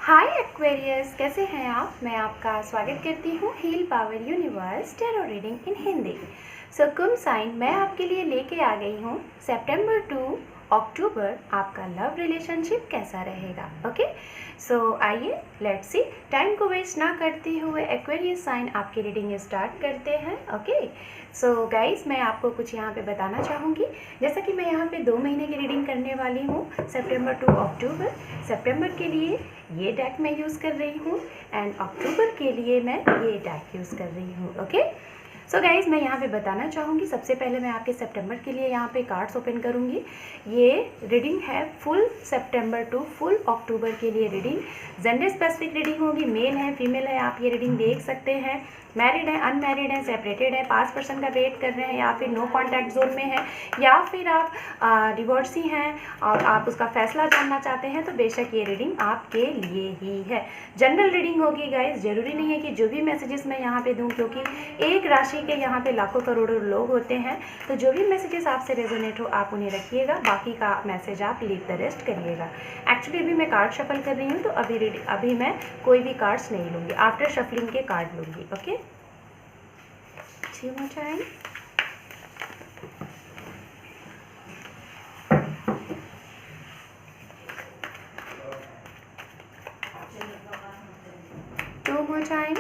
हाय Aquarius, कैसे हैं आप। मैं आपका स्वागत करती हूँ heal power universe tarot reading in Hindi. कुंभ साइन मैं आपके लिए लेके आ गई हूँ सितंबर टू अक्टूबर आपका लव रिलेशनशिप कैसा रहेगा। ओके, आइए लेट्स सी। टाइम को वेस्ट ना करते हुए एक्वेरियस साइन आपकी रीडिंग स्टार्ट करते हैं। ओके, गाइस मैं आपको कुछ यहाँ पे बताना चाहूँगी। जैसा कि मैं यहाँ पे 2 महीने की रीडिंग करने वाली हूँ, सितंबर टू अक्टूबर। सितंबर के लिए ये डेक मैं यूज़ कर रही हूँ एंड अक्टूबर के लिए मैं ये डेक यूज़ कर रही हूँ। ओके, गाइज मैं यहाँ पे बताना चाहूँगी, सबसे पहले मैं आपके सितंबर के लिए यहाँ पे कार्ड्स ओपन करूँगी। ये रीडिंग है फुल सितंबर टू फुल अक्टूबर के लिए रीडिंग, जेंडर स्पेसिफिक रीडिंग होगी। मेल है फीमेल है, आप ये रीडिंग देख सकते हैं। मैरिड है, अनमैरिड है, सेपरेटेड है, पास पर्सन का वेट कर रहे हैं या फिर नो कॉन्टैक्ट जोन में है, या फिर आप डिवोर्सी हैं और आप उसका फैसला जानना चाहते हैं, तो बेशक ये रीडिंग आपके लिए ही है। जनरल रीडिंग होगी गाइज, जरूरी नहीं है कि जो भी मैसेजेस मैं यहाँ पे दूँ, क्योंकि एक राशि के यहाँ पे लाखों करोड़ों लोग होते हैं, तो जो भी मैसेजेस आपसे रेजोनेट हो आप उन्हें रखिएगा, बाकी का मैसेज आप लीव द रेस्ट करिएगा। एक्चुअली अभी मैं कार्ड शफल कर रही हूँ, तो अभी मैं कोई भी कार्ड्स नहीं लूँगी, आफ्टर शफलिंग के कार्ड लूँगी। Okay, two more time. Two more time.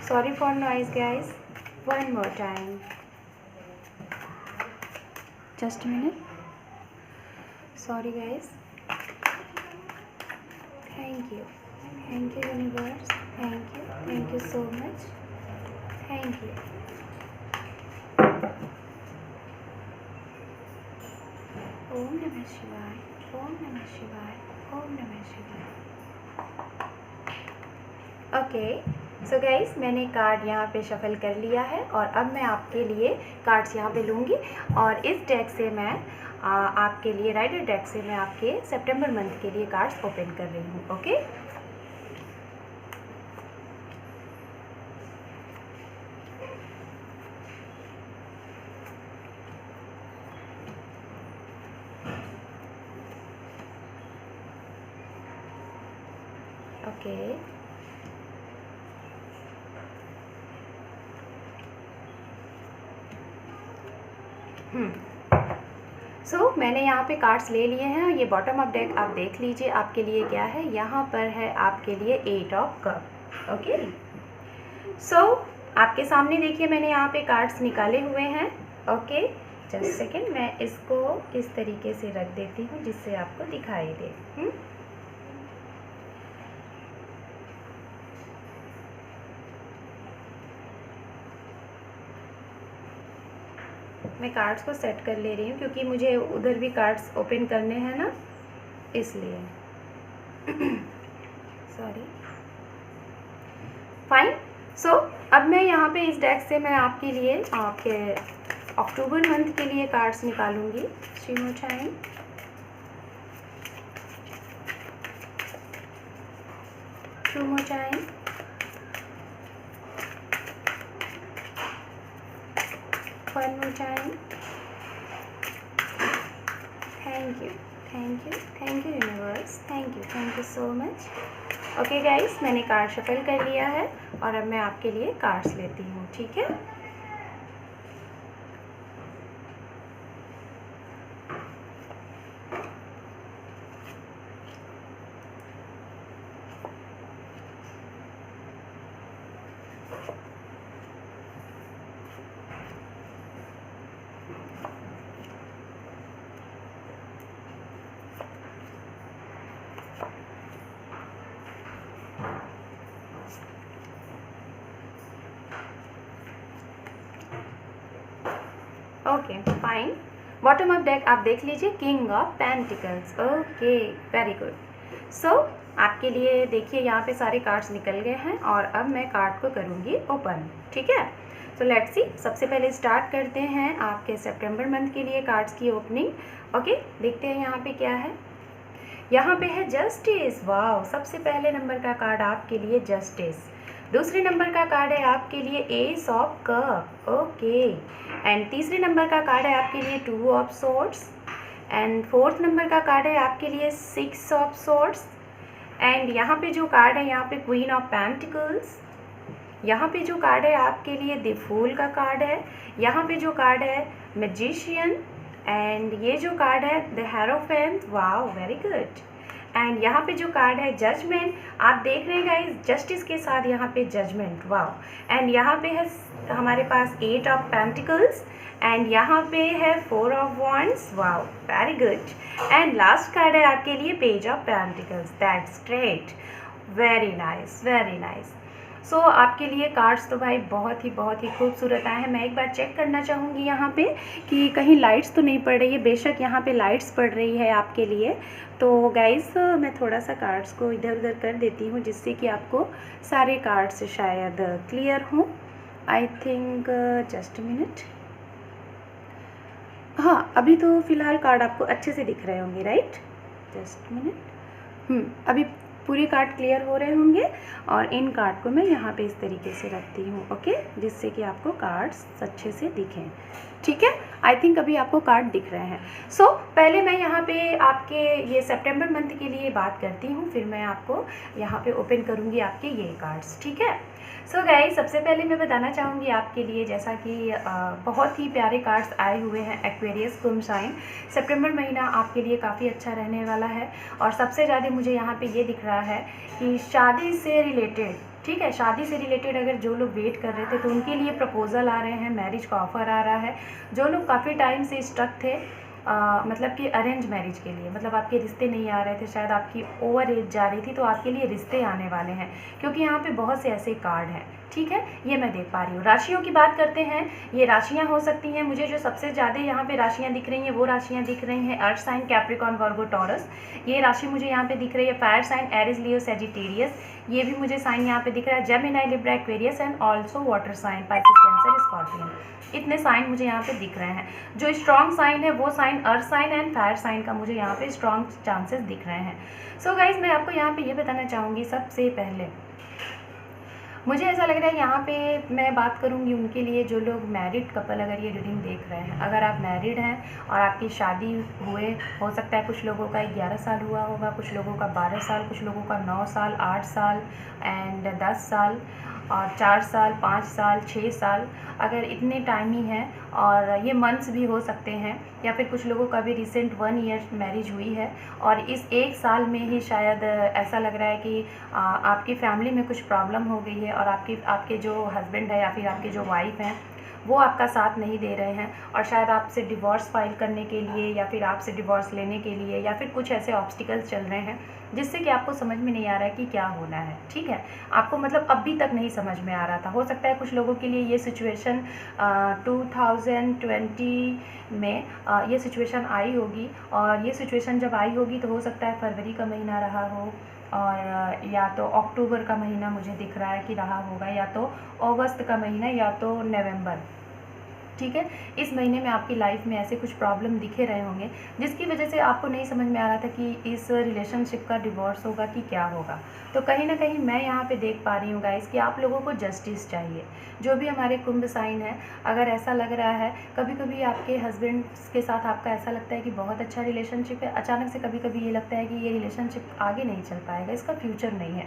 Sorry for noise guys. One more time. Just a minute. Sorry guys. Thank you universe. Thank you so much. Thank you. ओम नमः शिवाय, ओम नमः शिवाय, ओम नमः शिवाय। Okay, guys मैंने card यहाँ पे shuffle कर लिया है और अब मैं आपके लिए कार्ड्स यहाँ पे लूँगी और इस डेक से मैं आपके लिए राइडर डेक से मैं आपके सितंबर मंथ के लिए कार्ड्स ओपन कर रही हूँ। ओके, ओके मैंने यहाँ पे कार्ड्स ले लिए हैं। ये बॉटम अप डेक आप देख लीजिए आपके लिए क्या है। यहाँ पर है आपके लिए 8 ऑफ कप। ओके, आपके सामने देखिए मैंने यहाँ पे कार्ड्स निकाले हुए हैं। ओके, जस्ट सेकेंड, मैं इसको इस तरीके से रख देती हूँ जिससे आपको दिखाई दे। मैं कार्ड्स को सेट कर ले रही हूँ क्योंकि मुझे उधर भी कार्ड्स ओपन करने हैं ना, इसलिए। Sorry, fine. अब मैं यहाँ पे इस डेक से मैं आपके लिए आपके अक्टूबर मंथ के लिए cards निकालूंगी। 3 more time. Two more time. One more time. Thank you universe. Thank you so much. Okay guys, मैंने कार्ड शफल कर लिया है और अब मैं आपके लिए कार्ड्स लेती हूँ। ठीक है, okay fine. Bottom up deck आप देख लीजिए, king of pentacles. Okay, very good. आपके लिए देखिए यहाँ पे सारे कार्ड्स निकल गए हैं और अब मैं कार्ड को करूँगी ओपन। ठीक है, लेट्स सी। सबसे पहले स्टार्ट करते हैं आपके सितंबर मंथ के लिए कार्ड्स की ओपनिंग। ओके, देखते हैं यहाँ पे क्या है। यहाँ पे है जस्टिस। वाह, सबसे पहले नंबर का कार्ड आपके लिए जस्टिस। दूसरे नंबर का कार्ड है आपके लिए S of cup, okay. And तीसरे नंबर का कार्ड है आपके लिए two of swords. And fourth number का कार्ड है आपके लिए सिक्स ऑफ सोर्ड्स। एंड यहाँ पे जो कार्ड है यहाँ पे क्वीन ऑफ पेंटिकल्स। यहाँ पे जो कार्ड है आपके लिए द फूल का कार्ड है। यहाँ पे जो कार्ड है मैजिशियन। एंड ये जो कार्ड है the hierophant, wow very good. And यहाँ पे जो कार्ड है जजमेंट, आप देख रहे हैं गाइस जस्टिस के साथ यहाँ पे जजमेंट, वाओ। एंड यहाँ पे है हमारे पास एट ऑफ पेंटिकल्स। एंड यहाँ पे है four of wands, wow very good. And last card है आपके लिए page of pentacles, that's great, very nice very nice. So आपके लिए कार्ड्स तो भाई बहुत ही खूबसूरत आए हैं। मैं एक बार चेक करना चाहूँगी यहाँ पे कि कहीं लाइट्स तो नहीं पड़ रही है। बेशक यहाँ पे लाइट्स पड़ रही है आपके लिए। तो गाइस मैं थोड़ा सा कार्ड्स को इधर उधर कर देती हूँ जिससे कि आपको सारे कार्ड्स शायद क्लियर हों। I think just minute. हाँ, अभी तो फ़िलहाल कार्ड आपको अच्छे से दिख रहे होंगे, राइट? Just minute. अभी पूरे कार्ड क्लियर हो रहे होंगे और इन कार्ड को मैं यहाँ पे इस तरीके से रखती हूँ, ओके, जिससे कि आपको कार्ड्स अच्छे से दिखें। ठीक है, आई थिंक अभी आपको कार्ड दिख रहे हैं। सो पहले मैं यहाँ पे आपके ये सितंबर मंथ के लिए बात करती हूँ, फिर मैं आपको यहाँ पे ओपन करूँगी आपके ये कार्ड्स, ठीक है। सो गाइस, सबसे पहले मैं बताना चाहूँगी आपके लिए जैसा कि बहुत ही प्यारे कार्ड्स आए हुए हैं एक्वेरियस कुंभ साइन। सितंबर महीना आपके लिए काफ़ी अच्छा रहने वाला है और सबसे ज़्यादा मुझे यहाँ पे ये दिख रहा है कि शादी से रिलेटेड, ठीक है, शादी से रिलेटेड अगर जो लोग वेट कर रहे थे तो उनके लिए प्रपोजल आ रहे हैं, मैरिज का ऑफ़र आ रहा है। जो लोग काफ़ी टाइम से स्टक थे मतलब कि अरेंज मैरिज के लिए, मतलब आपके रिश्ते नहीं आ रहे थे, शायद आपकी ओवर एज जा रही थी, तो आपके लिए रिश्ते आने वाले हैं क्योंकि यहाँ पे बहुत से ऐसे कार्ड हैं, ठीक है, ये मैं देख पा रही हूँ। राशियों की बात करते हैं, ये राशियाँ हो सकती हैं, मुझे जो सबसे ज़्यादा यहाँ पे राशियाँ दिख रही हैं वो राशियाँ दिख रही हैं earth sign Capricorn Virgo Taurus, ये राशि मुझे यहाँ पे दिख रही है। Fire sign Aries Leo Sagittarius, ये भी मुझे साइन यहाँ पे दिख रहा है। Gemini Libra Aquarius and also water sign Pisces Cancer scorpion, इतने साइन मुझे यहाँ पे दिख रहे हैं। जो स्ट्रॉन्ग साइन है वो sign earth sign and fire sign का मुझे यहाँ पे स्ट्रॉन्ग चांसेस दिख रहे हैं। सो गाइज, मैं आपको यहाँ पे ये बताना चाहूँगी, सबसे पहले मुझे ऐसा लग रहा है यहाँ पे मैं बात करूँगी उनके लिए जो लोग मैरिड कपल अगर ये रीडिंग देख रहे हैं। अगर आप मैरिड हैं और आपकी शादी हुए, हो सकता है कुछ लोगों का 11 साल हुआ होगा, कुछ लोगों का 12 साल, कुछ लोगों का 9 साल, 8 साल एंड 10 साल और 4 साल, 5 साल, 6 साल, अगर इतने टाइम ही हैं और ये मंथ्स भी हो सकते हैं, या फिर कुछ लोगों का भी रिसेंट 1 ईयर मैरिज हुई है और इस 1 साल में ही शायद ऐसा लग रहा है कि आपकी फैमिली में कुछ प्रॉब्लम हो गई है और आपके जो हस्बैंड है या फिर आपके जो वाइफ हैं वो आपका साथ नहीं दे रहे हैं और शायद आपसे डिवोर्स फाइल करने के लिए या फिर आपसे डिवोर्स लेने के लिए या फिर कुछ ऐसे ऑब्स्टिकल्स चल रहे हैं जिससे कि आपको समझ में नहीं आ रहा है कि क्या होना है, ठीक है। आपको मतलब अभी तक नहीं समझ में आ रहा था। हो सकता है कुछ लोगों के लिए ये सिचुएशन 2020 में ये सिचुएशन आई होगी और ये सिचुएशन जब आई होगी तो हो सकता है फरवरी का महीना रहा हो और या तो अक्टूबर का महीना मुझे दिख रहा है कि रहा होगा, या तो अगस्त का महीना, या तो नवंबर, ठीक है। इस महीने में आपकी लाइफ में ऐसे कुछ प्रॉब्लम दिखे रहे होंगे जिसकी वजह से आपको नहीं समझ में आ रहा था कि इस रिलेशनशिप का डिवोर्स होगा कि क्या होगा। तो कहीं ना कहीं मैं यहाँ पे देख पा रही हूँ गाइस कि आप लोगों को जस्टिस चाहिए। जो भी हमारे कुंभ साइन है, अगर ऐसा लग रहा है, कभी कभी आपके हस्बैंड के साथ आपका ऐसा लगता है कि बहुत अच्छा रिलेशनशिप है, अचानक से कभी कभी ये लगता है कि ये रिलेशनशिप आगे नहीं चल पाएगा, इसका फ्यूचर नहीं है,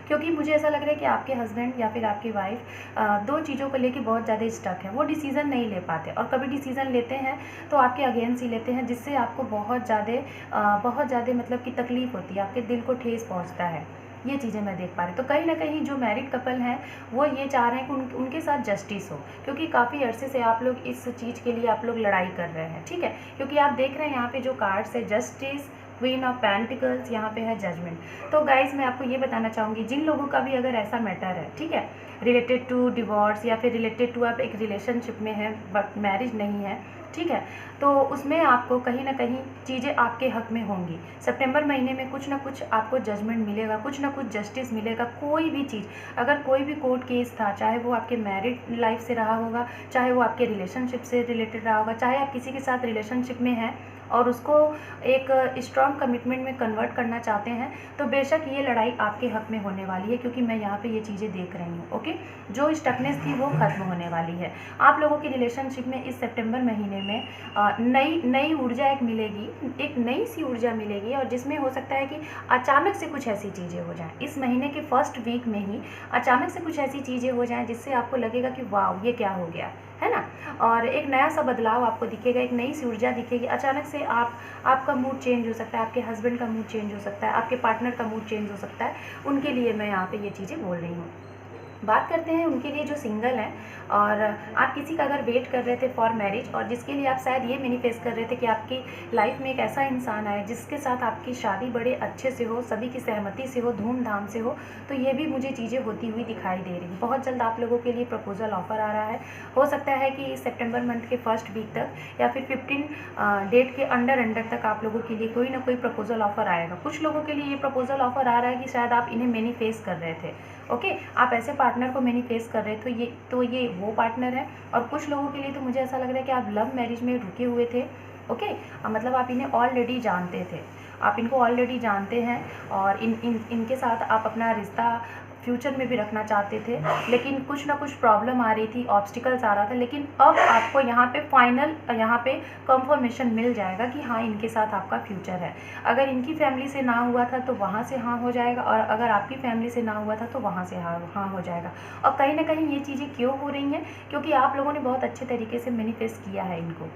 क्योंकि मुझे ऐसा लग रहा है कि आपके हस्बैंड या फिर आपकी वाइफ दो चीज़ों को लेके बहुत ज़्यादा स्टक है, वो डिसीज़न नहीं ले पाते और कभी डिसीज़न लेते हैं तो आपके अगेंस्ट ही लेते हैं, जिससे आपको बहुत ज़्यादा मतलब कि तकलीफ़ होती है, आपके दिल को ठेस पहुंचता है। ये चीज़ें मैं देख पा रही हूँ। तो कहीं ना कहीं जो मैरिड कपल हैं वो ये चाह रहे हैं कि उनके साथ जस्टिस हो, क्योंकि काफ़ी अरसे से आप लोग इस चीज़ के लिए आप लोग लड़ाई कर रहे हैं, ठीक है। क्योंकि आप देख रहे हैं यहाँ पे जो कार्ड्स है जस्टिस, क्वीन ऑफ पेंटिकल्स, यहाँ पे है जजमेंट। तो गाइज मैं आपको ये बताना चाहूँगी, जिन लोगों का भी अगर ऐसा मैटर है, ठीक है, रिलेटेड टू डिवोर्स या फिर रिलेटेड टू आप एक रिलेशनशिप में है बट मैरिज नहीं है, ठीक है। तो उसमें आपको कहीं ना कहीं चीज़ें आपके हक में होंगी। सितंबर महीने में कुछ ना कुछ आपको जजमेंट मिलेगा, कुछ ना कुछ जस्टिस मिलेगा। कोई भी चीज़, अगर कोई भी कोर्ट केस था, चाहे वो आपके मैरिड लाइफ से रहा होगा, चाहे वो आपके रिलेशनशिप से रिलेटेड रहा होगा, चाहे आप किसी के साथ रिलेशनशिप में हैं और उसको एक स्ट्रॉन्ग कमिटमेंट में कन्वर्ट करना चाहते हैं, तो बेशक ये लड़ाई आपके हक में होने वाली है, क्योंकि मैं यहाँ पे ये चीज़ें देख रही हूँ। ओके, जो स्टकनेस थी वो ख़त्म होने वाली है। आप लोगों की रिलेशनशिप में इस सितंबर महीने में नई ऊर्जा एक मिलेगी, एक नई सी ऊर्जा मिलेगी, और जिसमें हो सकता है कि अचानक से कुछ ऐसी चीज़ें हो जाएँ, इस महीने के फर्स्ट वीक में ही अचानक से कुछ ऐसी चीज़ें हो जाएँ जिससे आपको लगेगा कि वाह ये क्या हो गया, है ना। और एक नया सा बदलाव आपको दिखेगा, एक नई सी ऊर्जा दिखेगी। अचानक से आपका मूड चेंज हो सकता है, आपके हस्बैंड का मूड चेंज हो सकता है, आपके पार्टनर का मूड चेंज हो सकता है। उनके लिए मैं यहाँ पे ये चीज़ें बोल रही हूँ। बात करते हैं उनके लिए जो सिंगल हैं, और आप किसी का अगर वेट कर रहे थे फॉर मैरिज, और जिसके लिए आप शायद ये मैनिफेस्ट कर रहे थे कि आपकी लाइफ में एक ऐसा इंसान आए जिसके साथ आपकी शादी बड़े अच्छे से हो, सभी की सहमति से हो, धूमधाम से हो, तो ये भी मुझे चीज़ें होती हुई दिखाई दे रही। बहुत जल्द आप लोगों के लिए प्रपोजल ऑफर आ रहा है। हो सकता है कि सितंबर मंथ के फर्स्ट वीक तक या फिर 15 डेट के अंडर तक आप लोगों के लिए कोई ना कोई प्रपोजल ऑफर आएगा। कुछ लोगों के लिए ये प्रपोजल ऑफर आ रहा है कि शायद आप इन्हें मैनिफेस्ट कर रहे थे। ओके, आप ऐसे पार्टनर को मैनिफेस्ट कर रहे थे, तो ये वो पार्टनर है। और कुछ लोगों के लिए तो मुझे ऐसा लग रहा है कि आप लव मैरिज में रुके हुए थे। ओके, मतलब आप इन्हें ऑलरेडी जानते थे, आप इनको ऑलरेडी जानते हैं, और इनके साथ आप अपना रिश्ता फ्यूचर में भी रखना चाहते थे, लेकिन कुछ ना कुछ प्रॉब्लम आ रही थी, ऑब्स्टिकल्स आ रहा था। लेकिन अब आपको यहाँ पे फाइनल कंफर्मेशन मिल जाएगा कि हाँ, इनके साथ आपका फ्यूचर है। अगर इनकी फैमिली से ना हुआ था तो वहाँ से हाँ हो जाएगा, और अगर आपकी फैमिली से ना हुआ था तो वहाँ से हाँ हो जाएगा। और कहीं ना कहीं ये चीज़ें क्यों हो रही हैं, क्योंकि आप लोगों ने बहुत अच्छे तरीके से मैनिफेस्ट किया है इनको।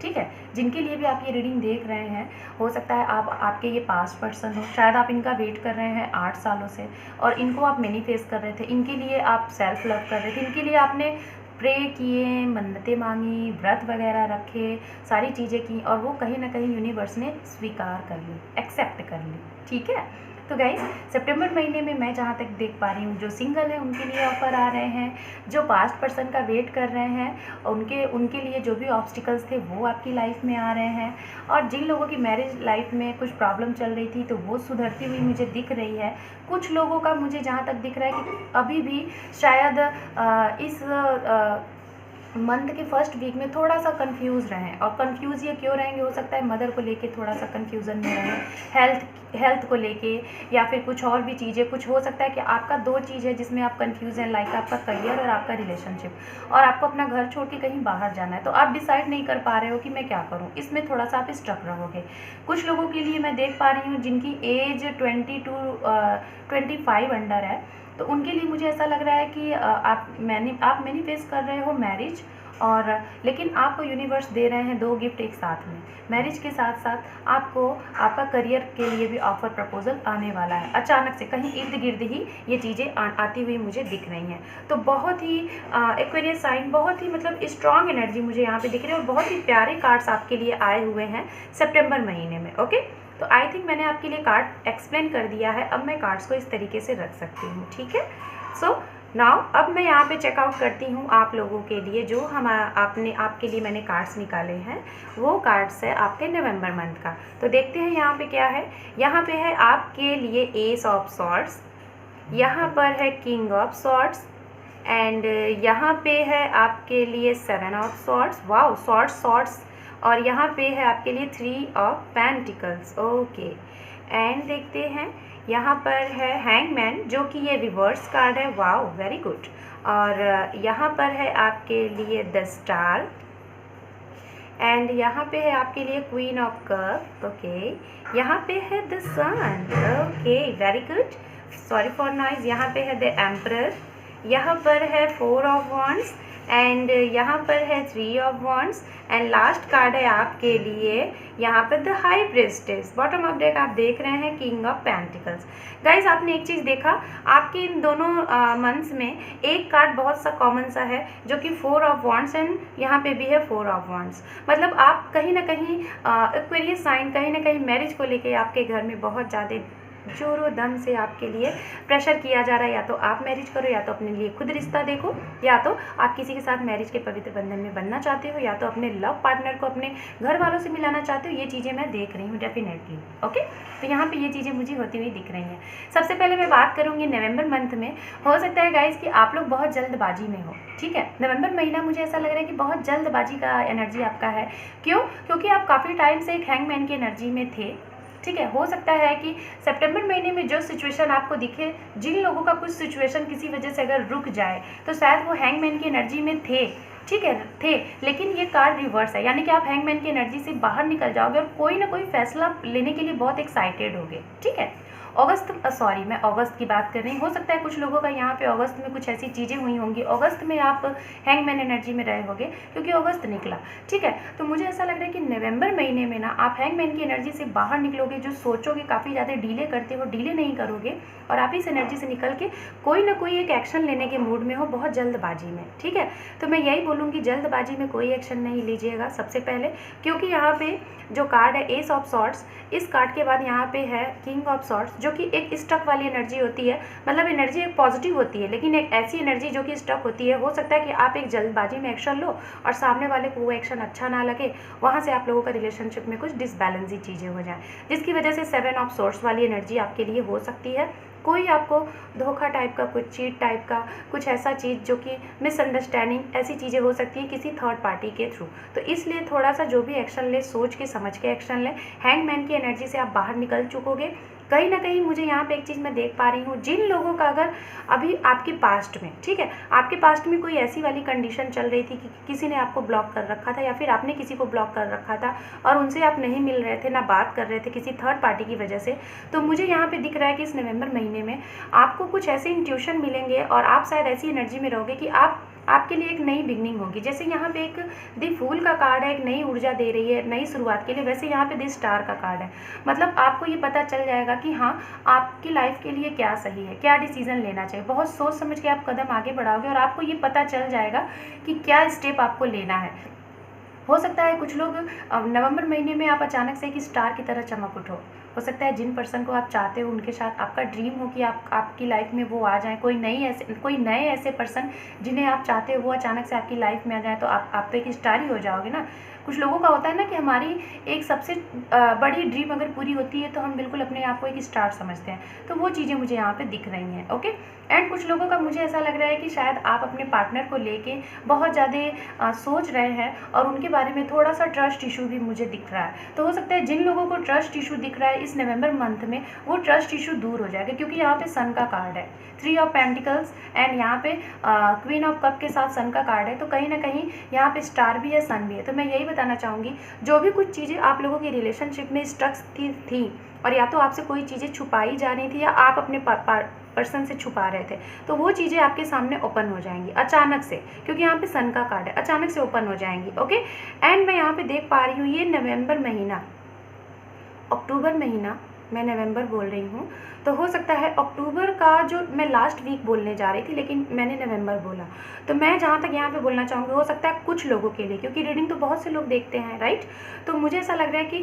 ठीक है, जिनके लिए भी आप ये रीडिंग देख रहे हैं, हो सकता है आपके ये पास्ट पर्सन हो, शायद आप इनका वेट कर रहे हैं 8 सालों से, और इनको आप मैनिफेस्ट कर रहे थे, इनके लिए आप सेल्फ लव कर रहे थे, इनके लिए आपने प्रे किए, मन्नतें मांगी, व्रत वगैरह रखे, सारी चीज़ें की, और वो कहीं ना कहीं यूनिवर्स ने स्वीकार कर ली, एक्सेप्ट कर ली। ठीक है, तो गाइस, सितंबर महीने में मैं जहाँ तक देख पा रही हूँ, जो सिंगल है उनके लिए ऑफ़र आ रहे हैं, जो पास्ट पर्सन का वेट कर रहे हैं उनके लिए जो भी ऑब्स्टिकल्स थे वो आपकी लाइफ में आ रहे हैं, और जिन लोगों की मैरिज लाइफ में कुछ प्रॉब्लम चल रही थी तो वो सुधरती हुई मुझे दिख रही है। कुछ लोगों का मुझे जहाँ तक दिख रहा है कि अभी भी शायद इस मंथ के फर्स्ट वीक में थोड़ा सा कंफ्यूज रहें, और कंफ्यूज ये क्यों रहेंगे, हो सकता है मदर को लेके थोड़ा सा कंफ्यूजन में रहें, हेल्थ को लेके, या फिर कुछ और भी चीज़ें। कुछ हो सकता है कि आपका 2 चीज़ है जिसमें आप कंफ्यूज हैं, लाइक आपका करियर और आपका रिलेशनशिप, और आपको अपना घर छोड़ के कहीं बाहर जाना है, तो आप डिसाइड नहीं कर पा रहे हो कि मैं क्या करूँ। इसमें थोड़ा सा आप स्ट्रक रहोगे। कुछ लोगों के लिए मैं देख पा रही हूँ जिनकी एज 20 to 25 अंडर है, तो उनके लिए मुझे ऐसा लग रहा है कि आप मैनिफेस्ट कर रहे हो मैरिज, और लेकिन आपको यूनिवर्स दे रहे हैं 2 गिफ्ट एक साथ में। मैरिज के साथ साथ आपको आपका करियर के लिए भी ऑफर प्रपोजल आने वाला है। अचानक से कहीं इर्द गिर्द ही ये चीज़ें आती हुई मुझे दिख रही हैं। तो बहुत ही एक्वेरियस साइन, बहुत ही मतलब स्ट्रॉन्ग एनर्जी मुझे यहाँ पे दिख रही है, और बहुत ही प्यारे कार्ड्स आपके लिए आए हुए हैं सितंबर महीने में। ओके, तो आई थिंक मैंने आपके लिए कार्ड एक्सप्लेन कर दिया है। अब मैं कार्ड्स को इस तरीके से रख सकती हूँ। ठीक है, सो नाउ अब मैं यहाँ पे चेकआउट करती हूँ आप लोगों के लिए, जो आपके लिए मैंने कार्ड्स निकाले हैं, वो कार्ड्स है आपके नवंबर मंथ का। तो देखते हैं यहाँ पे क्या है। यहाँ पे है आपके लिए एस ऑफ सॉर्ड्स, यहाँ पर है किंग ऑफ सॉर्ड्स, एंड यहाँ पे है आपके लिए 7 ऑफ सॉर्ड्स, वाओ सॉर्ड्स, और यहाँ पे है आपके लिए 3 ऑफ पेंटिकल्स। ओके, एंड देखते हैं यहाँ पर है हैंगमैन, जो कि ये रिवर्स कार्ड है, वाओ वेरी गुड। और यहाँ पर है आपके लिए द स्टार, एंड यहाँ पे है आपके लिए क्वीन ऑफ कप। ओके, यहाँ पे है the sun. Okay, very good, sorry for noise. यहाँ पे है द एम्परर, यहाँ पर है 4 ऑफ वॉन्ड्स, एंड यहाँ पर है 3 of wands, and last card है आपके लिए यहाँ पर the high priestess. Bottom of deck आप देख रहे हैं किंग ऑफ पेंटिकल्स। गाइज, आपने एक चीज़ देखा, आपके इन दोनों मंथ्स में एक कार्ड बहुत सा कॉमन सा है, जो कि 4 ऑफ वॉन्ड्स, एंड यहाँ पे भी है 4 ऑफ वॉन्ड्स। मतलब आप कहीं ना कहीं एक्वेरियस साइन, कहीं ना कहीं मैरिज को लेके आपके घर में बहुत ज़्यादा जोरों दम से आपके लिए प्रेशर किया जा रहा है, या तो आप मैरिज करो, या तो अपने लिए खुद रिश्ता देखो, या तो आप किसी के साथ मैरिज के पवित्र बंधन में बनना चाहते हो, या तो अपने लव पार्टनर को अपने घर वालों से मिलाना चाहते हो। ये चीज़ें मैं देख रही हूँ डेफिनेटली। ओके, तो यहाँ पे ये चीज़ें मुझे होती हुई दिख रही हैं। सबसे पहले मैं बात करूँगी नवंबर मंथ में। हो सकता है गाइस कि आप लोग बहुत जल्दबाजी में हो, ठीक है। नवंबर महीना मुझे ऐसा लग रहा है कि बहुत जल्दबाजी का एनर्जी आपका है। क्यों? क्योंकि आप काफ़ी टाइम से एक हैंगमैन की एनर्जी में थे, ठीक है। हो सकता है कि सितंबर महीने में जो सिचुएशन आपको दिखे, जिन लोगों का कुछ सिचुएशन किसी वजह से अगर रुक जाए तो शायद वो हैंगमैन की एनर्जी में थे, ठीक है, थे। लेकिन ये कार्ड रिवर्स है, यानी कि आप हैंगमैन की एनर्जी से बाहर निकल जाओगे और कोई ना कोई फैसला लेने के लिए बहुत एक्साइटेड होगे, ठीक है। मैं अगस्त की बात कर रही हूँ। हो सकता है कुछ लोगों का यहाँ पे अगस्त में कुछ ऐसी चीज़ें हुई होंगी, अगस्त में आप हैंगमैन एनर्जी में रहे होंगे क्योंकि अगस्त निकला, ठीक है। तो मुझे ऐसा लग रहा है कि नवंबर महीने में ना आप हैंगमैन की एनर्जी से बाहर निकलोगे। जो सोचोगे, काफ़ी ज़्यादा डिले करते हो, डिले नहीं करोगे और आप इस एनर्जी से निकल के कोई ना कोई एक एक्शन लेने के मूड में हो, बहुत जल्दबाजी में, ठीक है। तो मैं यही बोलूँगी, जल्दबाजी में कोई एक्शन नहीं लीजिएगा सबसे पहले, क्योंकि यहाँ पे जो कार्ड है एस ऑफ सॉर्ड्स, इस कार्ड के बाद यहाँ पे है किंग ऑफ सॉर्ड्स, जो कि एक स्टक वाली एनर्जी होती है। मतलब एनर्जी एक पॉजिटिव होती है, लेकिन एक ऐसी एनर्जी जो कि स्टक होती है। हो सकता है कि आप एक जल्दबाजी में एक्शन लो और सामने वाले को वो एक्शन अच्छा ना लगे, वहाँ से आप लोगों का रिलेशनशिप में कुछ डिसबैलेंसी चीज़ें हो जाएँ, जिसकी वजह से 7 ऑफ सॉर्ड्स वाली एनर्जी आपके लिए हो सकती है। कोई आपको धोखा टाइप का, कुछ चीट टाइप का, कुछ ऐसा चीज़ जो कि मिसअंडरस्टैंडिंग, ऐसी चीज़ें हो सकती है किसी थर्ड पार्टी के थ्रू। तो इसलिए थोड़ा सा जो भी एक्शन ले, सोच के समझ के एक्शन ले। हैंगमैन की एनर्जी से आप बाहर निकल चुकोगे। कहीं ना कहीं मुझे यहाँ पे एक चीज़ मैं देख पा रही हूँ, जिन लोगों का अगर अभी आपके पास्ट में, ठीक है, आपके पास्ट में कोई ऐसी वाली कंडीशन चल रही थी कि किसी ने आपको ब्लॉक कर रखा था या फिर आपने किसी को ब्लॉक कर रखा था और उनसे आप नहीं मिल रहे थे, ना बात कर रहे थे किसी थर्ड पार्टी की वजह से, तो मुझे यहाँ पे दिख रहा है कि इस नवंबर महीने में आपको कुछ ऐसे इंट्यूशन मिलेंगे और आप शायद ऐसी एनर्जी में रहोगे कि आपके लिए एक नई बिगनिंग होगी। जैसे यहाँ पे एक दी फूल का कार्ड है, एक नई ऊर्जा दे रही है नई शुरुआत के लिए, वैसे यहाँ पे दी स्टार का कार्ड है। मतलब आपको ये पता चल जाएगा कि हाँ, आपकी लाइफ के लिए क्या सही है, क्या डिसीजन लेना चाहिए। बहुत सोच समझ के आप कदम आगे बढ़ाओगे और आपको ये पता चल जाएगा कि क्या स्टेप आपको लेना है। हो सकता है कुछ लोग नवंबर महीने में आप अचानक से एक स्टार की तरह चमक उठो। हो सकता है जिन पर्सन को आप चाहते हो उनके साथ आपका ड्रीम हो कि आपकी लाइफ में वो आ जाएं, कोई नए ऐसे पर्सन जिन्हें आप चाहते हो वो अचानक से आपकी लाइफ में आ जाए, तो आप तो एक स्टार ही हो जाओगे ना। कुछ लोगों का होता है ना कि हमारी एक सबसे बड़ी ड्रीम अगर पूरी होती है तो हम बिल्कुल अपने आप को एक स्टार समझते हैं। तो वो चीज़ें मुझे यहाँ पे दिख रही हैं। ओके, एंड कुछ लोगों का मुझे ऐसा लग रहा है कि शायद आप अपने पार्टनर को लेके बहुत ज़्यादा सोच रहे हैं और उनके बारे में थोड़ा सा ट्रस्ट इशू भी मुझे दिख रहा है। तो हो सकता है जिन लोगों को ट्रस्ट इशू दिख रहा है इस नवंबर मंथ में वो ट्रस्ट इशू दूर हो जाएगा, क्योंकि यहाँ पे सन का कार्ड है, 3 ऑफ पेंटिकल्स एंड यहाँ पे क्वीन ऑफ कप के साथ सन का कार्ड है। तो कहीं ना कहीं यहाँ पे स्टार भी है, सन भी है। तो मैं यही बताना चाहूँगी, जो भी कुछ चीज़ें आप लोगों की रिलेशनशिप में स्टक थी और या तो आपसे कोई चीज़ें छुपाई जा रही थी या आप अपने पर्सन से छुपा रहे थे, तो वो चीज़ें आपके सामने ओपन हो जाएंगी अचानक से, क्योंकि यहाँ पे सन का कार्ड है, अचानक से ओपन हो जाएंगी। ओके, एंड मैं यहाँ पे देख पा रही हूँ ये नवंबर महीना, अक्टूबर महीना, मैं नवंबर बोल रही हूँ, तो हो सकता है अक्टूबर का जो मैं लास्ट वीक बोलने जा रही थी लेकिन मैंने नवंबर बोला। तो मैं जहाँ तक यहाँ पे बोलना चाहूँगी, हो सकता है कुछ लोगों के लिए, क्योंकि रीडिंग तो बहुत से लोग देखते हैं, राइट। तो मुझे ऐसा लग रहा है कि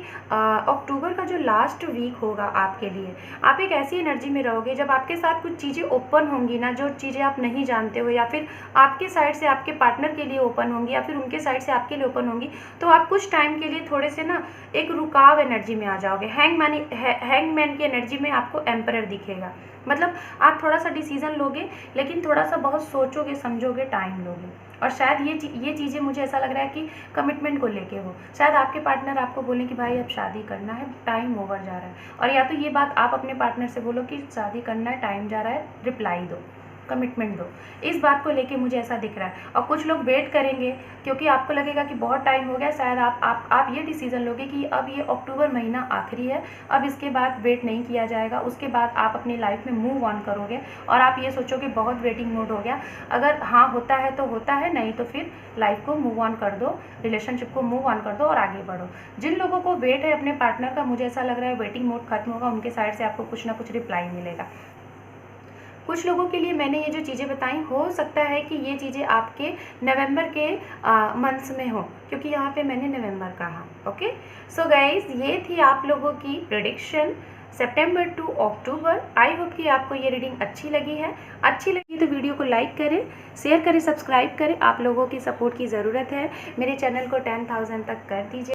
अक्टूबर का जो लास्ट वीक होगा आपके लिए, आप एक ऐसी एनर्जी में रहोगे जब आपके साथ कुछ चीज़ें ओपन होंगी ना, जो चीज़ें आप नहीं जानते हो, या फिर आपके साइड से आपके पार्टनर के लिए ओपन होंगी या फिर उनके साइड से आपके लिए ओपन होंगी। तो आप कुछ टाइम के लिए थोड़े से ना एक रुकाव एनर्जी में आ जाओगे। हैंगमैन की एनर्जी में आपको एम्परर दिखेगा। मतलब आप थोड़ा सा डिसीजन लोगे लेकिन थोड़ा सा बहुत सोचोगे, समझोगे, टाइम लोगे। और शायद ये चीज़ें मुझे ऐसा लग रहा है कि कमिटमेंट को लेके हो। शायद आपके पार्टनर आपको बोलें कि भाई अब शादी करना है, टाइम ओवर जा रहा है, और या तो ये बात आप अपने पार्टनर से बोलो कि शादी करना है, टाइम जा रहा है, रिप्लाई दो, कमिटमेंट दो। इस बात को लेके मुझे ऐसा दिख रहा है। और कुछ लोग वेट करेंगे क्योंकि आपको लगेगा कि बहुत टाइम हो गया। शायद आप ये डिसीजन लोगे कि अब ये अक्टूबर महीना आखिरी है, अब इसके बाद वेट नहीं किया जाएगा, उसके बाद आप अपनी लाइफ में मूव ऑन करोगे और आप ये सोचोगे बहुत वेटिंग मोड हो गया। अगर हाँ होता है तो होता है, नहीं तो फिर लाइफ को मूव ऑन कर दो, रिलेशनशिप को मूव ऑन कर दो और आगे बढ़ो। जिन लोगों को वेट है अपने पार्टनर का, मुझे ऐसा लग रहा है वेटिंग मोड खत्म होगा, उनके साइड से आपको कुछ ना कुछ रिप्लाई मिलेगा। कुछ लोगों के लिए मैंने ये जो चीज़ें बताई, हो सकता है कि ये चीज़ें आपके नवंबर के मंथ्स में हो, क्योंकि यहाँ पे मैंने नवंबर कहा। ओके, सो गाइज, ये थी आप लोगों की prediction September to October. I hope कि आपको ये रीडिंग अच्छी लगी है। अच्छी लगी तो वीडियो को लाइक करें, शेयर करें, सब्सक्राइब करें। आप लोगों की सपोर्ट की ज़रूरत है। मेरे चैनल को 10,000 तक कर दीजिए।